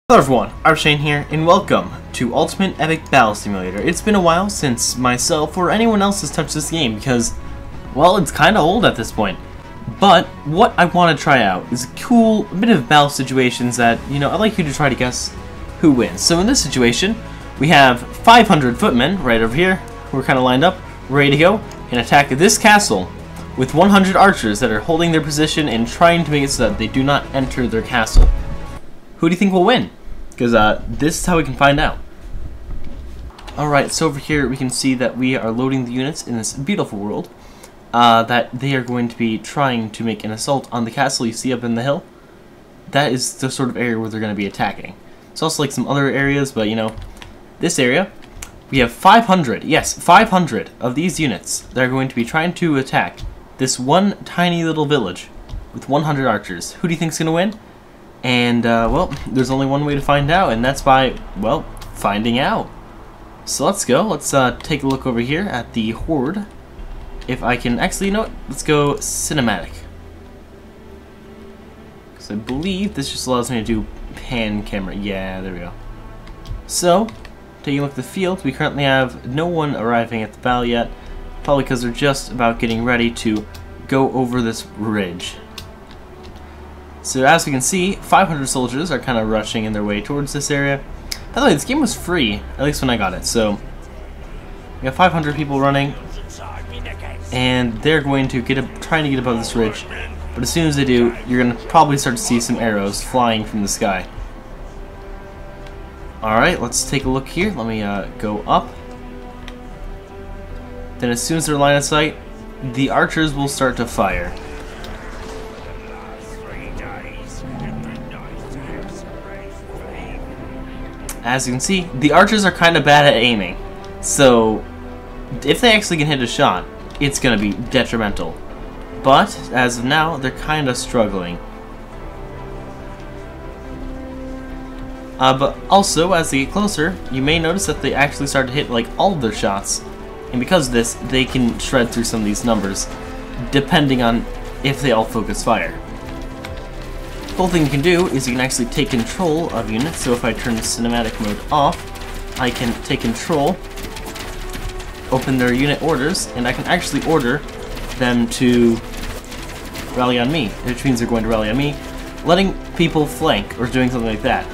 Hello everyone, Arshane here, and welcome to Ultimate Epic Battle Simulator. It's been a while since myself or anyone else has touched this game because, well, it's kinda old at this point. But what I want to try out is a cool bit of battle situations that, I'd like you to try to guess who wins. So in this situation, we have 500 footmen right over here, who are kinda lined up, ready to go, and attack this castle with 100 archers that are holding their position and trying to make it so that they do not enter their castle. Who do you think will win? Because this is how we can find out. Alright, so over here we can see that we are loading the units in this beautiful world. That they are going to be trying to make an assault on the castle you see up in the hill. That is the sort of area where they're going to be attacking. It's also like some other areas, but this area, we have 500, yes, 500 of these units that are going to be trying to attack this one tiny little village with 100 archers. Who do you think is going to win? And, well, there's only one way to find out, and that's by, well, finding out. So let's go. Let's take a look over here at the Horde. If I can, actually, let's go cinematic. Because I believe this just allows me to do pan camera. Yeah, there we go. So, taking a look at the field, we currently have no one arriving at the battle yet. Probably because they're just about getting ready to go over this ridge. So as you can see, 500 soldiers are kind of rushing in their way towards this area. By the way, this game was free, at least when I got it, so we have 500 people running, and they're going to trying to get above this ridge. But as soon as they do, you're going to probably start to see some arrows flying from the sky. Alright, let's take a look here. Let me go up. Then as soon as they're in line of sight, the archers will start to fire. As you can see, the archers are kind of bad at aiming, so if they actually can hit a shot, it's going to be detrimental. But, as of now, they're kind of struggling. But also, as they get closer, you may notice that they actually start to hit like all of their shots, and because of this, they can shred through some of these numbers, depending on if they all focus fire. The cool thing you can do is you can actually take control of units. So if I turn the cinematic mode off, I can take control, open their unit orders, and I can actually order them to rally on me, which means they're going to rally on me, letting people flank or doing something like that.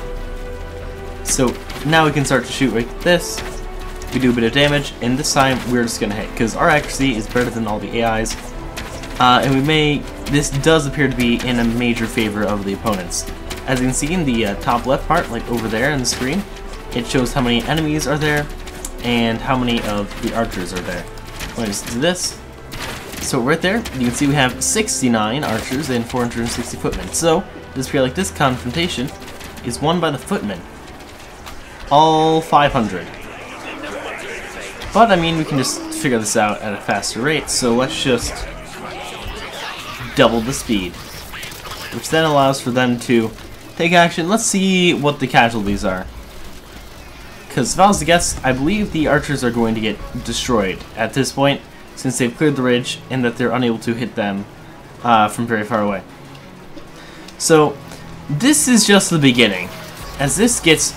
So now we can start to shoot like this. We do a bit of damage, and this time we're just gonna hit because our accuracy is better than all the AIs. And this does appear to be in a major favor of the opponents. As you can see in the top left part, like over there on the screen, it shows how many enemies are there and how many of the archers are there. I'm going to just do this. So right there, you can see we have 69 archers and 460 footmen. So it does appear like this confrontation is won by the footmen. All 500. But I mean, we can just figure this out at a faster rate, so let's just double the speed, which then allows for them to take action. Let's see what the casualties are, because if I was to guess, I believe the archers are going to get destroyed at this point since they've cleared the ridge and that they're unable to hit them from very far away. So this is just the beginning, as this gets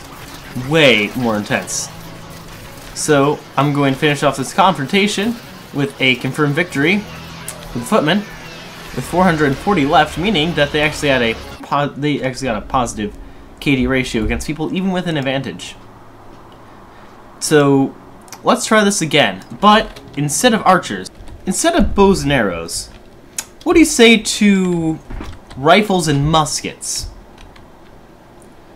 way more intense. So I'm going to finish off this confrontation with a confirmed victory for the footmen, with 440 left, meaning that they actually had a positive KD ratio against people, even with an advantage. So let's try this again, but instead of archers, instead of bows and arrows, what do you say to rifles and muskets?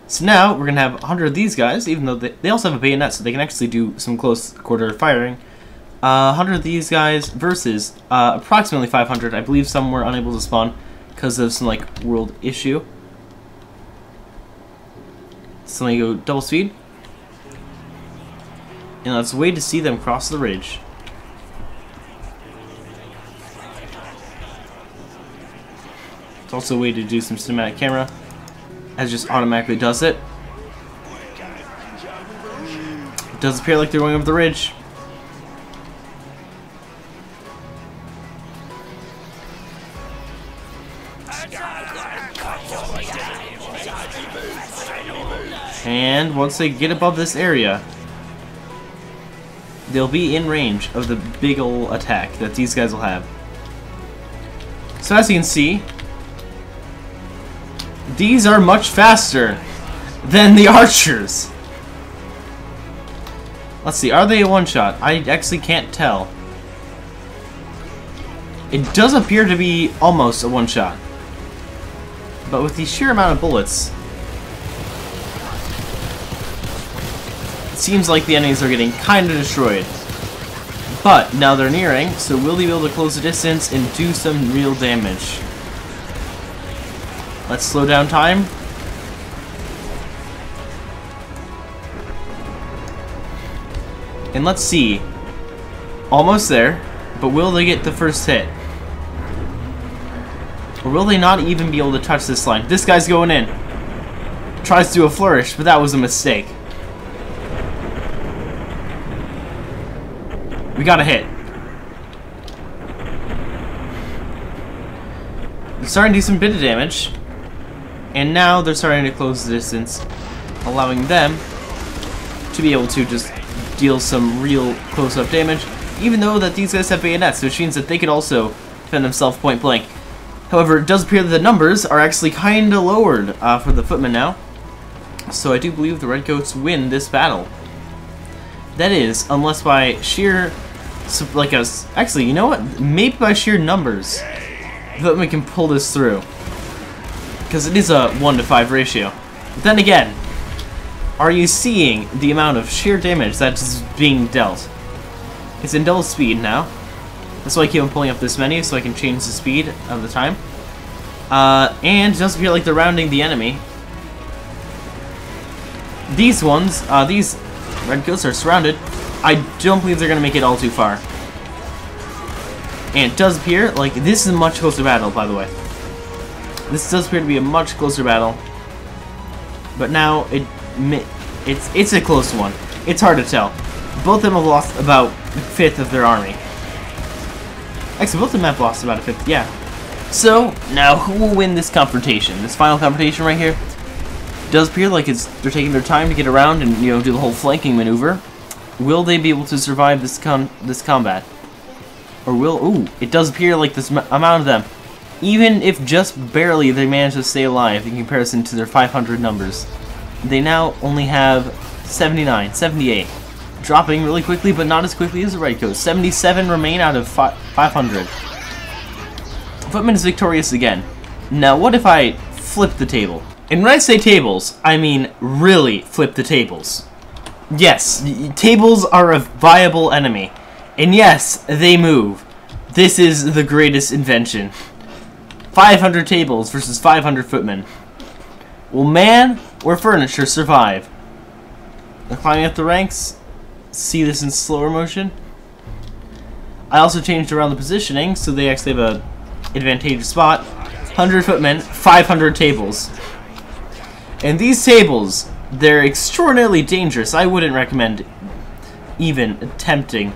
So now we're gonna have 100 of these guys, even though they also have a bayonet, so they can actually do some close quarter firing. 100 of these guys versus approximately 500. I believe some were unable to spawn because of some world issue. So let me go double speed, and let's wait to see them cross the ridge. It's also a way to do some cinematic camera, as it just automatically does it. It does appear like they're going over the ridge. And once they get above this area, they'll be in range of the big ol' attack that these guys will have. So as you can see, these are much faster than the archers. Let's see, are they a one-shot? I actually can't tell. It does appear to be almost a one-shot. But with the sheer amount of bullets, it seems like the enemies are getting kind of destroyed. But now they're nearing, so will they be able to close the distance and do some real damage? Let's slow down time. And let's see. Almost there, but will they get the first hit? Or will they not even be able to touch this line? This guy's going in. Tries to do a flourish, but that was a mistake. We got a hit. They're starting to do some bit of damage. And now they're starting to close the distance, allowing them to be able to just deal some real close-up damage, even though that these guys have bayonets, which means that they could also defend themselves point blank. However, it does appear that the numbers are actually kind of lowered for the footmen now, so I do believe the Redcoats win this battle. That is, unless by sheer, like actually, you know what? Maybe by sheer numbers, the footmen can pull this through, because it is a 1-to-5 ratio. But then again, are you seeing the amount of sheer damage that's being dealt? It's in double speed now. That's why I keep on pulling up this menu, so I can change the speed of the time. And it does appear like they're rounding the enemy. These ones, these Redcoats are surrounded. I don't believe they're going to make it all too far. And it does appear like this is a much closer battle, by the way. This does appear to be a much closer battle. But now, it's a close one. It's hard to tell. Both of them have lost about a fifth of their army. Actually, both of them have lost about a fifth, yeah. So, now who will win this confrontation? This final confrontation right here does appear like they're taking their time to get around and, you know, do the whole flanking maneuver. Will they be able to survive this combat? Or ooh, it does appear like this amount of them, even if just barely they manage to stay alive in comparison to their 500 numbers, they now only have 79, 78. Dropping really quickly, but not as quickly as the Redcoats. 77 remain out of 500. Footman is victorious again. Now, what if I flip the table? And when I say tables, I mean really flip the tables. Yes, tables are a viable enemy. And yes, they move. This is the greatest invention. 500 tables versus 500 footmen. Will man or furniture survive? They're climbing up the ranks. See this in slower motion. I also changed around the positioning so they actually have a advantageous spot. 100 footmen, 500 tables. And these tables, they're extraordinarily dangerous. I wouldn't recommend even attempting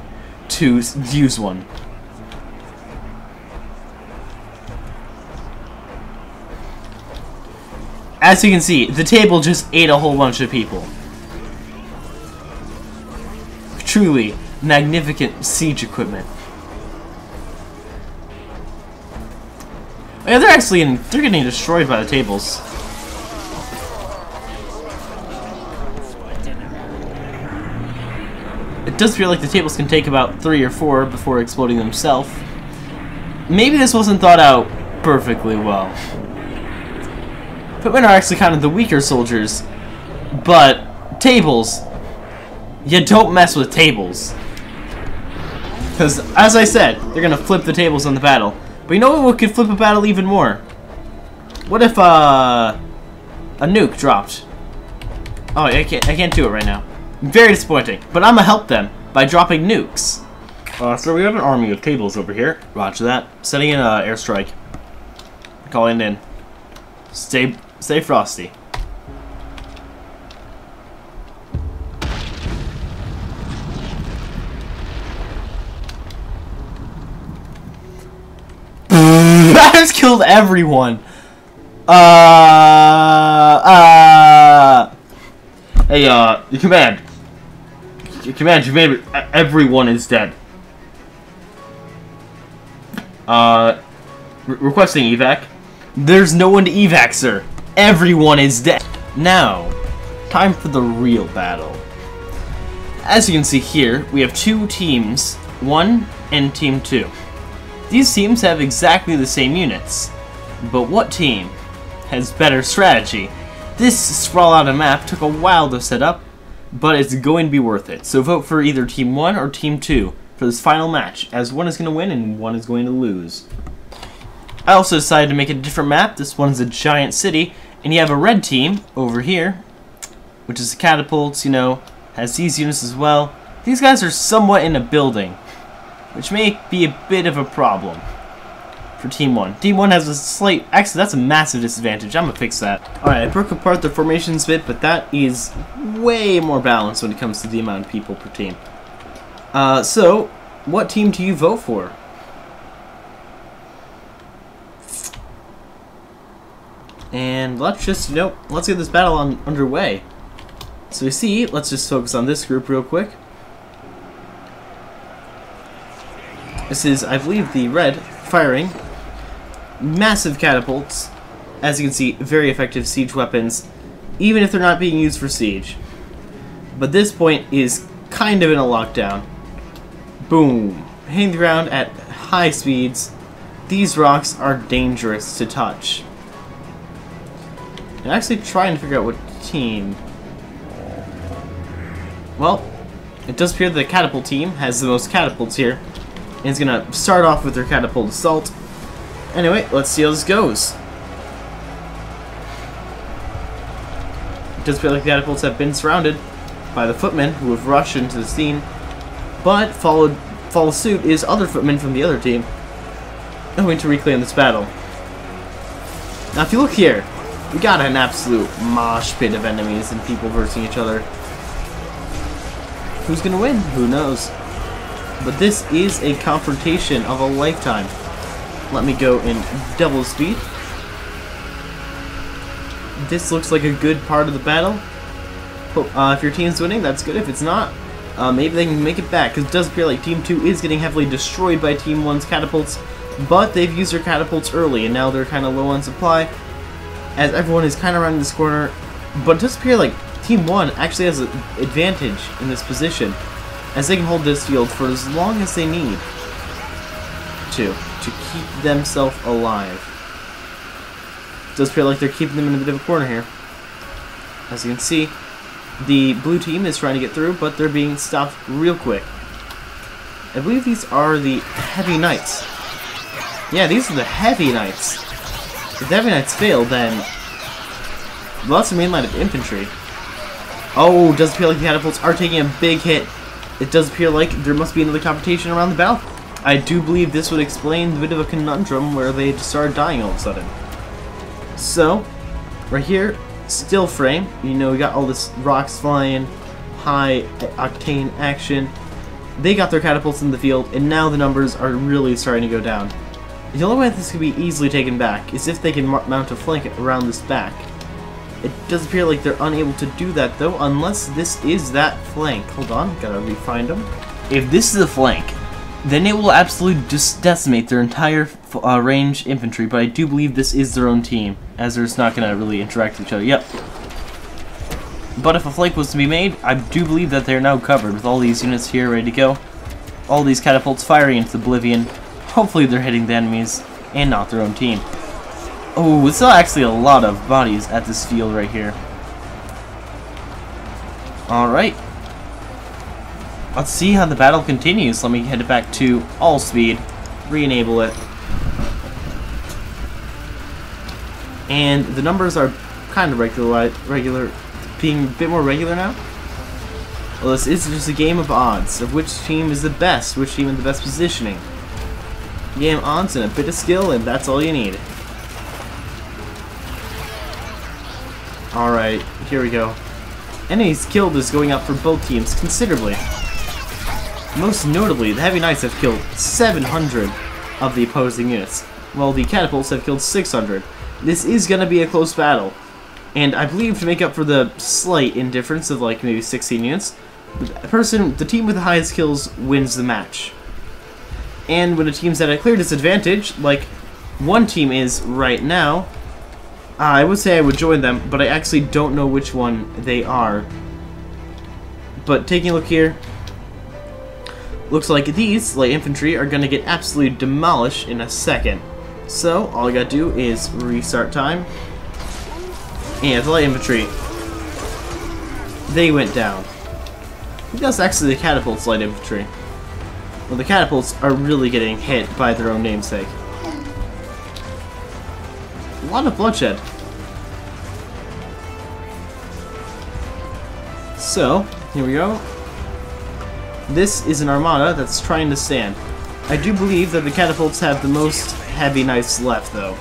to use one. As you can see, the table just ate a whole bunch of people. Truly magnificent siege equipment. Yeah, they're getting destroyed by the tables. It does feel like the tables can take about 3 or 4 before exploding themselves. Maybe this wasn't thought out perfectly well. Footmen are actually kind of the weaker soldiers, but tables, you don't mess with tables. Because, as I said, they're going to flip the tables on the battle. But you know what could flip a battle even more? What if, a nuke dropped? Oh, I can't do it right now. Very disappointing. But I'm gonna help them by dropping nukes. So we have an army of tables over here. Roger that. Setting in an airstrike. Calling in. Stay frosty. I just killed everyone. Hey, your command. Your command, you made it. Everyone is dead. Requesting evac. There's no one to evac, sir. Everyone is dead. Now, time for the real battle. As you can see here, we have two teams, 1 and Team 2. These teams have exactly the same units, but what team has better strategy? This sprawl out of map took a while to set up, but it's going to be worth it. So vote for either Team 1 or Team 2 for this final match, as one is going to win and one is going to lose. I also decided to make a different map. This one's a giant city, and you have a red team over here, which is the catapults, you know, has these units as well. These guys are somewhat in a building, which may be a bit of a problem for Team 1. Team 1 has a slight... Actually, that's a massive disadvantage. I'm going to fix that. Alright, I broke apart the formations a bit, but that is way more balanced when it comes to the amount of people per team. So, what team do you vote for? And let's just, you know, let's get this battle underway. So you see, let's just focus on this group real quick. This is, I believe, the red firing massive catapults. As you can see, very effective siege weapons, even if they're not being used for siege. But this point is kind of in a lockdown. Boom. Hitting the ground at high speeds. These rocks are dangerous to touch. I'm actually trying to figure out what team. Well, it does appear that the catapult team has the most catapults here, and it's gonna start off with their catapult assault. Anyway, let's see how this goes. It does appear like the catapults have been surrounded by the footmen who have rushed into the scene, but follow suit is other footmen from the other team going to reclaim this battle. Now, if you look here, we got an absolute mosh pit of enemies and people versus each other. Who's gonna win? Who knows? But this is a confrontation of a lifetime. Let me go in double speed. This looks like a good part of the battle. If your team's winning, that's good. If it's not, maybe they can make it back, because it does appear like Team 2 is getting heavily destroyed by Team 1's catapults, but they've used their catapults early, and now they're kind of low on supply, as everyone is kind of around this corner. But it does appear like Team 1 actually has an advantage in this position, as they can hold this field for as long as they need to keep themselves alive. It does appear like they're keeping them in a bit of a corner here. As you can see, the blue team is trying to get through, but they're being stopped real quick. I believe these are the heavy knights. Yeah, these are the heavy knights. If the heavy knights fail, then well, that's the main line of infantry. Oh, it does appear like the catapults are taking a big hit. It does appear like there must be another confrontation around the battle. I do believe this would explain the bit of a conundrum where they just started dying all of a sudden. So, right here, still frame. You know, we got all this rocks flying, high octane action. They got their catapults in the field, and now the numbers are really starting to go down. The only way this could be easily taken back is if they can mount a flank around this back. It does appear like they're unable to do that, though, unless this is that flank. Hold on, gotta re-find them. If this is a flank, then it will absolutely just decimate their entire range infantry, but I do believe this is their own team, as they're just not going to really interact with each other. Yep. But if a flank was to be made, I do believe that they're now covered with all these units here ready to go. All these catapults firing into oblivion. Hopefully they're hitting the enemies and not their own team. Oh, it's actually a lot of bodies at this field right here. Alright. Let's see how the battle continues. Let me head it back to all speed, re-enable it. And the numbers are kind of regular, being a bit more regular now. Well, this is just a game of odds of which team is the best, which team in the best positioning. Game odds and a bit of skill, and that's all you need. Alright, here we go. Enemies killed is going up for both teams considerably. Most notably, the Heavy Knights have killed 700 of the opposing units, while the Catapults have killed 600. This is going to be a close battle. And I believe to make up for the slight indifference of like maybe 16 units, the team with the highest kills wins the match. And when a team's at a clear disadvantage, like one team is right now, I would say I would join them, but I actually don't know which one they are. But taking a look here, looks like these light infantry are going to get absolutely demolished in a second. So all I gotta do is restart time. And the light infantry, they went down. I think that's actually the catapults light infantry. Well, the catapults are really getting hit by their own namesake. A lot of bloodshed. So, here we go. This is an armada that's trying to stand. I do believe that the catapults have the most heavy knights left, though.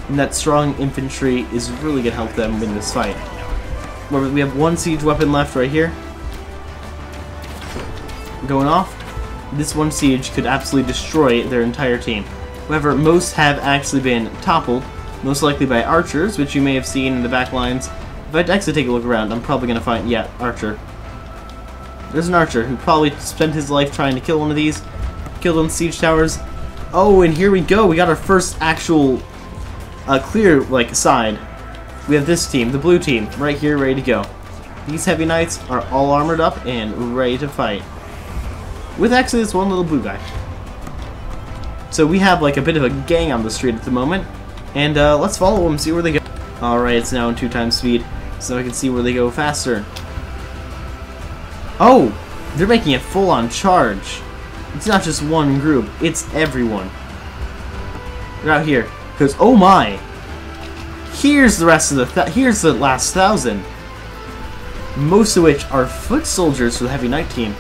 And that strong infantry is really going to help them win this fight. We have one siege weapon left right here. Going off. This one siege could absolutely destroy their entire team. However, most have actually been toppled, most likely by archers, which you may have seen in the back lines. If I actually take a look around, I'm probably going to find, yeah, archer. There's an archer who probably spent his life trying to kill one of these. Killed on siege towers. Oh, and here we go. We got our first actual clear, like, side. We have this team, the blue team, right here, ready to go. These heavy knights are all armored up and ready to fight. With actually this one little blue guy. So we have like a bit of a gang on the street at the moment. And let's follow them, see where they go. Alright, it's now in 2x speed, so I can see where they go faster. Oh! They're making a full-on charge. It's not just one group, it's everyone. They're out here. Because, oh my! Here's the rest of the here's the last 1,000. Most of which are foot soldiers for the Heavy Knight team.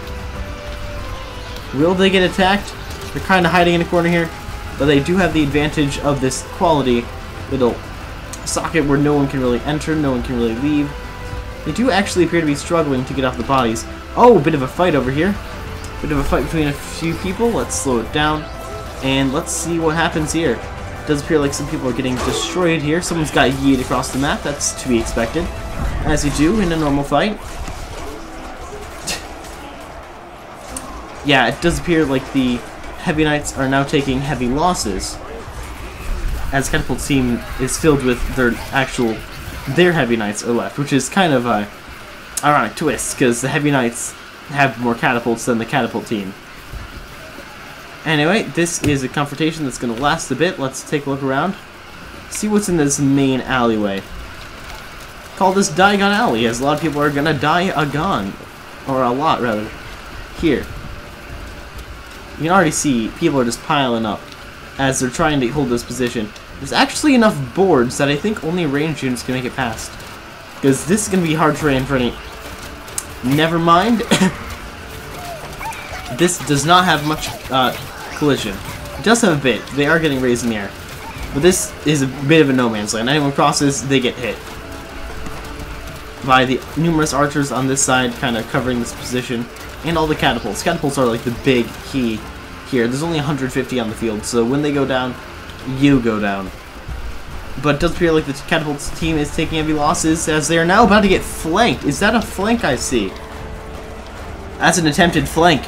Will they get attacked? They're kind of hiding in a corner here, but they do have the advantage of this quality little socket where no one can really enter, no one can really leave. They do actually appear to be struggling to get off the bodies. Oh, a bit of a fight over here. Bit of a fight between a few people. Let's slow it down, and let's see what happens here. It does appear like some people are getting destroyed here. Someone's got yeeted across the map. That's to be expected, as you do in a normal fight. Yeah, it does appear like the Heavy Knights are now taking heavy losses, as Catapult team is filled with their Heavy Knights are left, which is kind of a ironic twist, because the Heavy Knights have more catapults than the Catapult team. Anyway, this is a confrontation that's going to last a bit. Let's take a look around, see what's in this main alleyway. Call this Diagon Alley, as a lot of people are going to die or a lot rather, here. You can already see people are just piling up as they're trying to hold this position. There's actually enough boards that I think only ranged units can make it past, because this is going to be hard terrain for any... Never mind. This does not have much collision. It does have a bit. They are getting raised in the air. But this is a bit of a no man's land. Anyone crosses, they get hit by the numerous archers on this side kind of covering this position, and all the catapults. Catapults are like the big key here. There's only 150 on the field, so when they go down, you go down. But it does appear like the Catapults team is taking heavy losses, as they are now about to get flanked. Is that a flank I see? That's an attempted flank.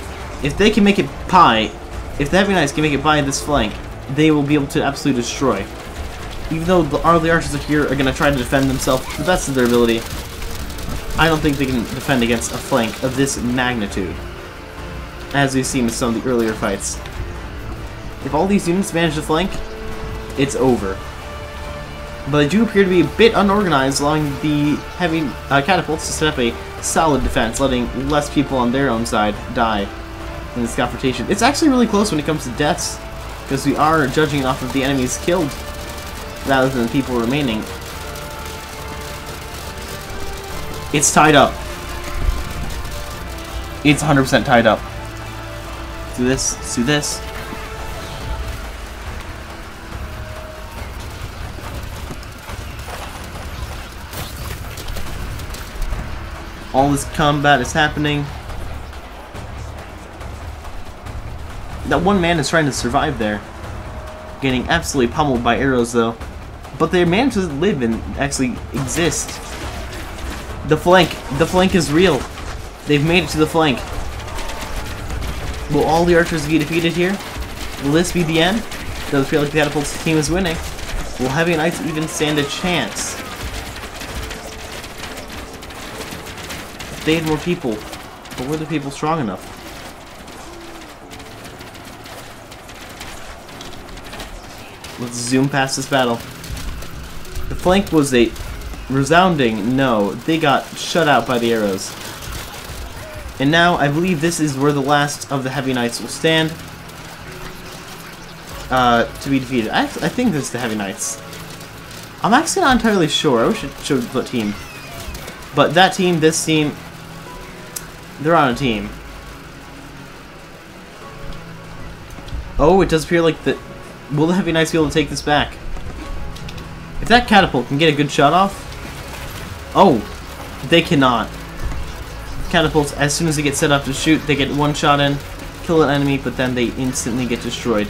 If they can make it by, if the Heavy Knights can make it by this flank, they will be able to absolutely destroy. Even though the archers here are going to try to defend themselves to the best of their ability, I don't think they can defend against a flank of this magnitude, as we've seen in some of the earlier fights. If all these units manage to flank, it's over. But they do appear to be a bit unorganized, allowing the heavy catapults to set up a solid defense, letting less people on their own side die in this confrontation. It's actually really close when it comes to deaths, because we are judging it off of the enemies killed rather than the people remaining. It's tied up. It's 100% tied up. Do this, do this. All this combat is happening. That one man is trying to survive there. Getting absolutely pummeled by arrows, though. but they managed to live and actually exist. The flank is real. They've made it to the flank. Will all the archers be defeated here? Will this be the end? Does it feel like the Catapults team is winning? Will Heavy Knights even stand a chance? They had more people, but were the people strong enough? Let's zoom past this battle. The flank was a resounding no. They got shut out by the arrows. And now I believe this is where the last of the Heavy Knights will stand to be defeated. I think this is the Heavy Knights. I'm actually not entirely sure. I wish it showed what team. But that team, this team, they're on a team. Oh, it does appear like the... Will the Heavy Knights be able to take this back? If that catapult can get a good shot off... Oh, they cannot. Catapults, as soon as they get set up to shoot, they get one shot in, kill an enemy, but then they instantly get destroyed.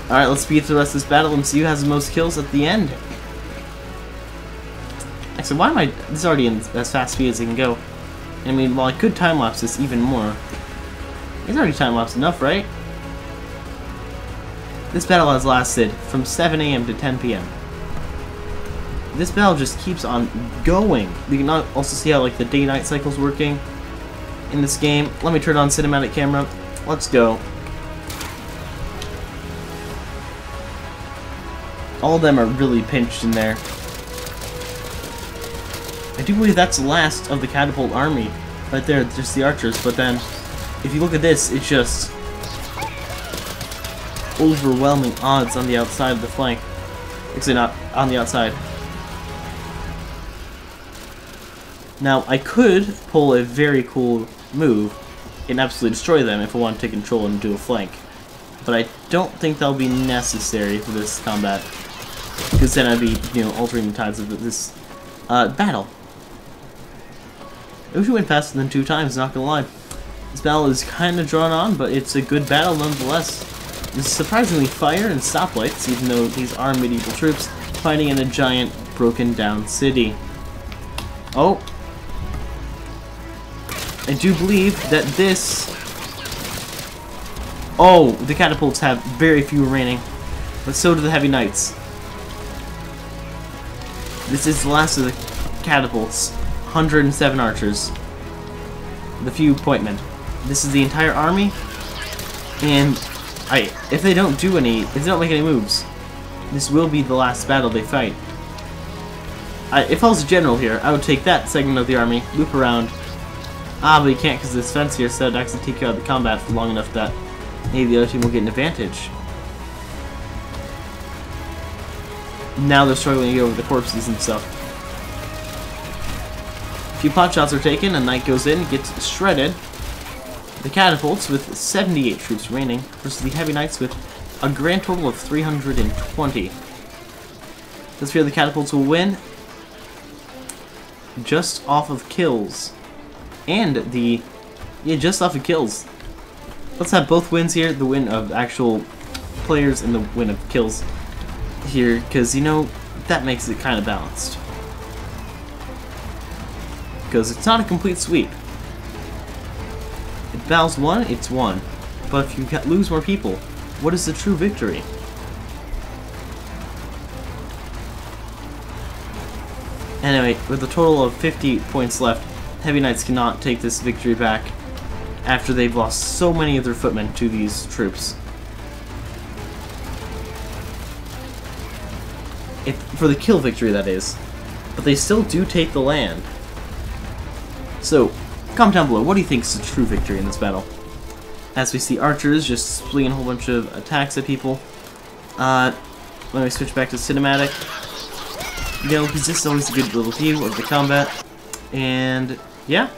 Alright, let's speed through the rest of this battle and see who has the most kills at the end. Actually, why am I... This is already in as fast speed as it can go. I mean, well, I could time-lapse this even more. It's already time-lapsed enough, right? This battle has lasted from 7 AM to 10 PM. This battle just keeps on going. You can also see how like the day-night cycle's working in this game. Let me turn on cinematic camera. Let's go. All of them are really pinched in there. I do believe that's the last of the catapult army. Right there, just the archers. But then, if you look at this, it's just overwhelming odds on the outside of the flank. Actually, not on the outside. Now, I could pull a very cool move and absolutely destroy them if I want to take control and do a flank. But I don't think that'll be necessary for this combat. Because then I'd be, you know, altering the tides of this battle. I wish we went faster than 2 times, not gonna lie. This battle is kind of drawn on, but it's a good battle nonetheless. There's surprisingly fire and stoplights, even though these are medieval troops fighting in a giant, broken down city. Oh. I do believe that this... Oh, the catapults have very few remaining, but so do the Heavy Knights. This is the last of the catapults. 107 archers. The few pointmen. This is the entire army, and if they don't make any moves, this will be the last battle they fight. If I was a general here, I would take that segment of the army, loop around. But you can't because this fence here said actually take you out of the combat for long enough that maybe the other team will get an advantage. Now they're struggling to get over the corpses and stuff. A few pot shots are taken, a knight goes in, gets shredded. The catapults with 78 troops remaining versus the Heavy Knights with a grand total of 320. Let's fear the catapults will win just off of kills. And just off of kills. Let's have both wins here, the win of actual players and the win of kills here, because, you know, that makes it kind of balanced. Because it's not a complete sweep. If battle's won, it's won. But if you lose more people, what is the true victory? Anyway, with a total of 50 points left, Heavy Knights cannot take this victory back after they've lost so many of their footmen to these troops. For the kill victory, that is. But they still do take the land. So, comment down below, what do you think is the true victory in this battle? As we see archers just splitting a whole bunch of attacks at people. Let me switch back to cinematic. You know, because this is always a good little view of the combat. And, yeah.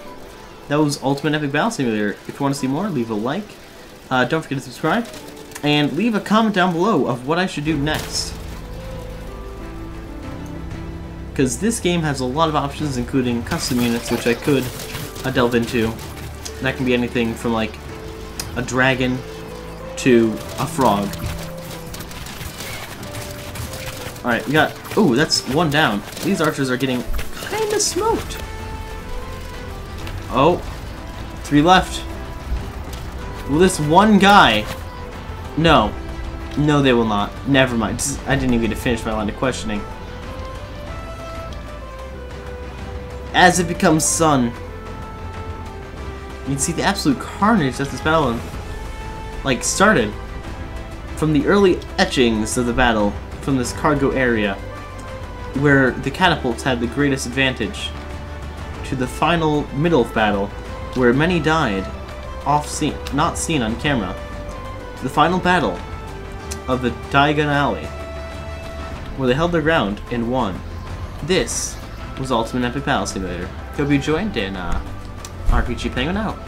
That was Ultimate Epic Battle Simulator. If you want to see more, leave a like. Don't forget to subscribe. And leave a comment down below of what I should do next. Because this game has a lot of options, including custom units, which I could delve into. That can be anything from, like, a dragon to a frog. Alright, we got... Ooh, that's one down. These archers are getting kinda smoked. Oh. 3 left. Will this one guy... No. No, they will not. Never mind. I didn't even get to finish my line of questioning. As it becomes sun, you can see the absolute carnage that this battle, like, started. From the early etchings of the battle, from this cargo area, where the catapults had the greatest advantage, to the final middle of battle, where many died, off-scene, not seen on camera, to the final battle of the Diagon Alley, where they held their ground and won. This was Ultimate Epic Battle Simulator. Hope you joined, and RPG Penguin out.